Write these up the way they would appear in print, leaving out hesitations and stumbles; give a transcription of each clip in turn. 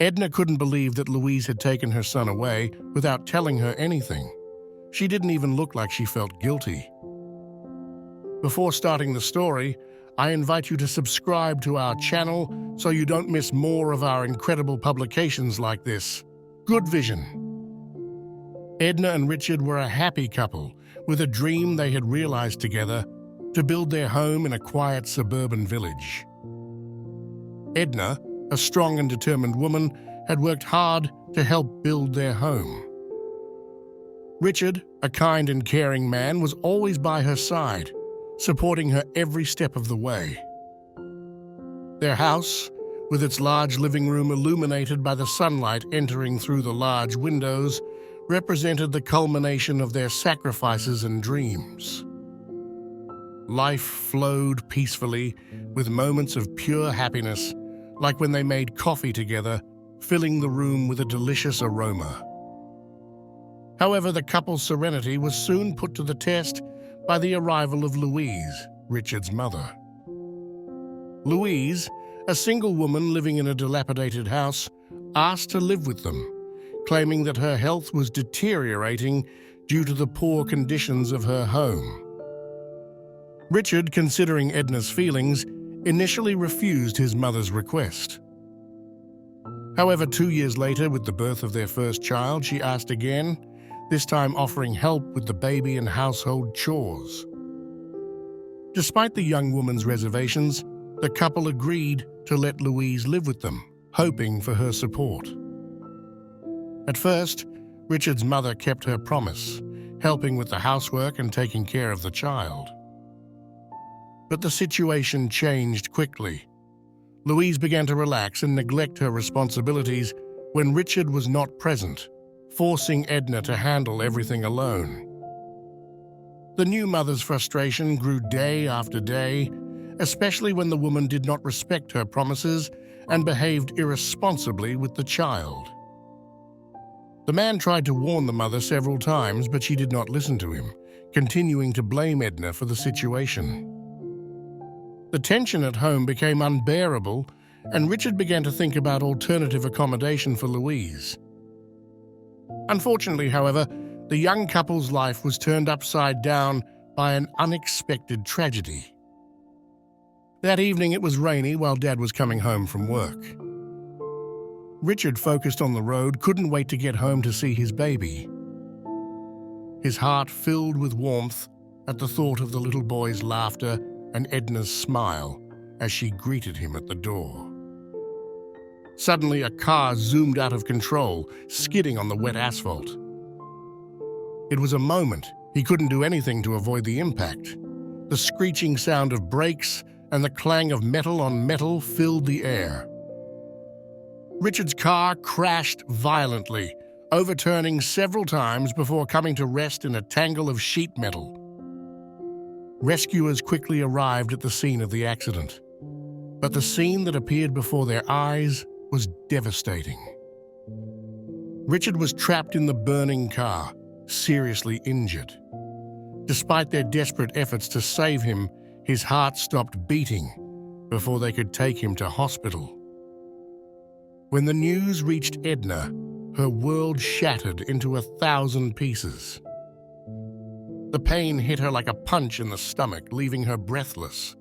Edna couldn't believe that Louise had taken her son away without telling her anything. She didn't even look like she felt guilty. Before starting the story, I invite you to subscribe to our channel so you don't miss more of our incredible publications like this. Good vision. Edna and Richard were a happy couple with a dream they had realized together to build their home in a quiet suburban village. Edna, a strong and determined woman, had worked hard to help build their home. Richard, a kind and caring man, was always by her side, supporting her every step of the way. Their house, with its large living room illuminated by the sunlight entering through the large windows, represented the culmination of their sacrifices and dreams. Life flowed peacefully, with moments of pure happiness, like when they made coffee together, filling the room with a delicious aroma. However, the couple's serenity was soon put to the test by the arrival of Louise, Richard's mother. Louise, a single woman living in a dilapidated house, asked to live with them, claiming that her health was deteriorating due to the poor conditions of her home. Richard, considering Edna's feelings, initially refused his mother's request. However, 2 years later, with the birth of their first child, she asked again, this time offering help with the baby and household chores. Despite the young woman's reservations, the couple agreed to let Louise live with them, hoping for her support. At first, Richard's mother kept her promise, helping with the housework and taking care of the child. But the situation changed quickly. Louise began to relax and neglect her responsibilities when Richard was not present, forcing Edna to handle everything alone. The new mother's frustration grew day after day, especially when the woman did not respect her promises and behaved irresponsibly with the child. The man tried to warn the mother several times, but she did not listen to him, continuing to blame Edna for the situation. The tension at home became unbearable, and Richard began to think about alternative accommodation for Louise. Unfortunately, however, the young couple's life was turned upside down by an unexpected tragedy. That evening it was rainy while Dad was coming home from work. Richard, focused on the road, couldn't wait to get home to see his baby. His heart filled with warmth at the thought of the little boy's laughter and Edna's smile as she greeted him at the door. Suddenly, a car zoomed out of control, skidding on the wet asphalt. It was a moment he couldn't do anything to avoid the impact. The screeching sound of brakes and the clang of metal on metal filled the air. Richard's car crashed violently, overturning several times before coming to rest in a tangle of sheet metal. Rescuers quickly arrived at the scene of the accident, but the scene that appeared before their eyes was devastating. Richard was trapped in the burning car, seriously injured. Despite their desperate efforts to save him, his heart stopped beating before they could take him to hospital. When the news reached Edna, her world shattered into 1,000 pieces. The pain hit her like a punch in the stomach, leaving her breathless.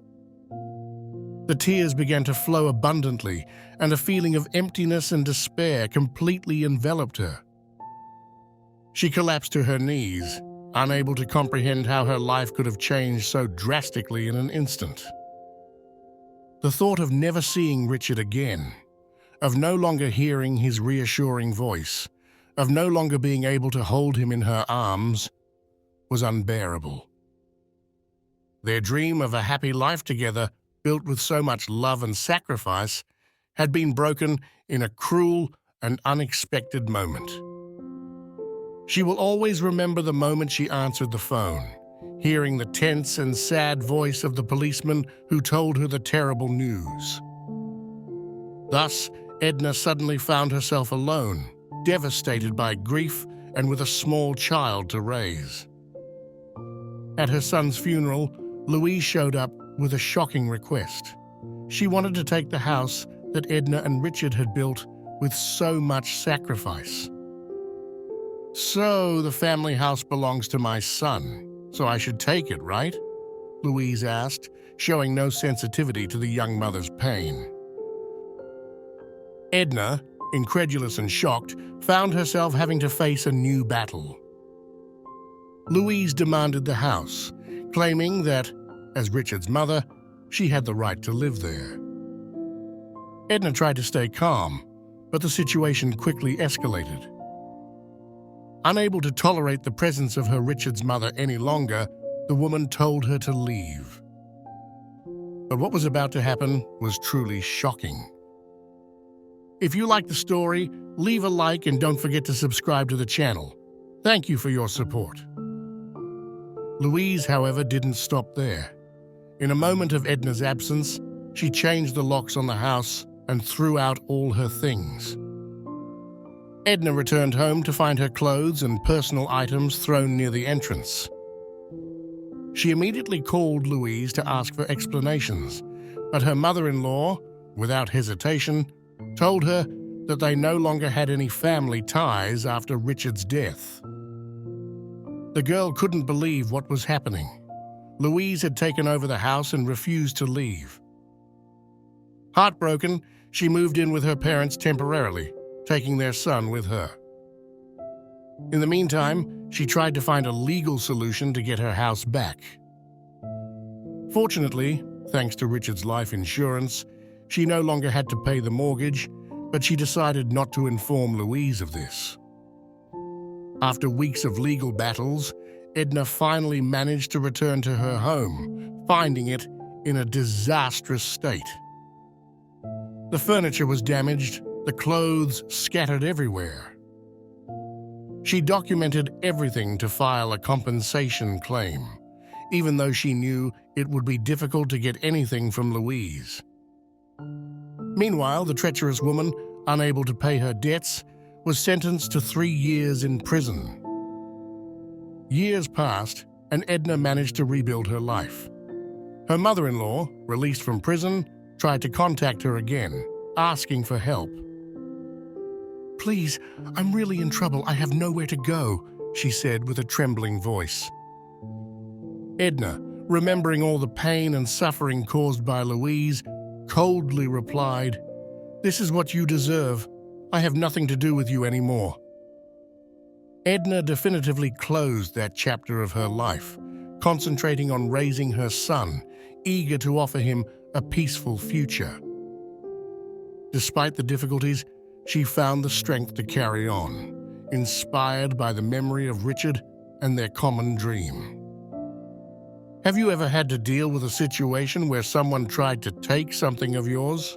The tears began to flow abundantly, and a feeling of emptiness and despair completely enveloped her. She collapsed to her knees, unable to comprehend how her life could have changed so drastically in an instant. The thought of never seeing Richard again, of no longer hearing his reassuring voice, of no longer being able to hold him in her arms, was unbearable. Their dream of a happy life together, built with so much love and sacrifice, had been broken in a cruel and unexpected moment. She will always remember the moment she answered the phone, hearing the tense and sad voice of the policeman who told her the terrible news. Thus, Edna suddenly found herself alone, devastated by grief and with a small child to raise. At her son's funeral, Louise showed up with a shocking request. She wanted to take the house that Edna and Richard had built with so much sacrifice. "So the family house belongs to my son, so I should take it, right?" Louise asked, showing no sensitivity to the young mother's pain. Edna, incredulous and shocked, found herself having to face a new battle. Louise demanded the house, claiming that, as Richard's mother, she had the right to live there. Edna tried to stay calm, but the situation quickly escalated. Unable to tolerate the presence of her Richard's mother any longer, the woman told her to leave. But what was about to happen was truly shocking. If you like the story, leave a like and don't forget to subscribe to the channel. Thank you for your support. Louise, however, didn't stop there. In a moment of Edna's absence, she changed the locks on the house and threw out all her things. Edna returned home to find her clothes and personal items thrown near the entrance. She immediately called Louise to ask for explanations, but her mother-in-law, without hesitation, told her that they no longer had any family ties after Richard's death. The girl couldn't believe what was happening. Louise had taken over the house and refused to leave. Heartbroken, she moved in with her parents temporarily, taking their son with her. In the meantime, she tried to find a legal solution to get her house back. Fortunately, thanks to Richard's life insurance, she no longer had to pay the mortgage, but she decided not to inform Louise of this. After weeks of legal battles, Edna finally managed to return to her home, finding it in a disastrous state. The furniture was damaged, the clothes scattered everywhere. She documented everything to file a compensation claim, even though she knew it would be difficult to get anything from Louise. Meanwhile, the treacherous woman, unable to pay her debts, was sentenced to 3 years in prison. Years passed, and Edna managed to rebuild her life. Her mother-in-law, released from prison, tried to contact her again, asking for help. "Please, I'm really in trouble. I have nowhere to go," she said with a trembling voice. Edna, remembering all the pain and suffering caused by Louise, coldly replied, "This is what you deserve. I have nothing to do with you anymore." Edna definitively closed that chapter of her life, concentrating on raising her son, eager to offer him a peaceful future. Despite the difficulties, she found the strength to carry on, inspired by the memory of Richard and their common dream. Have you ever had to deal with a situation where someone tried to take something of yours?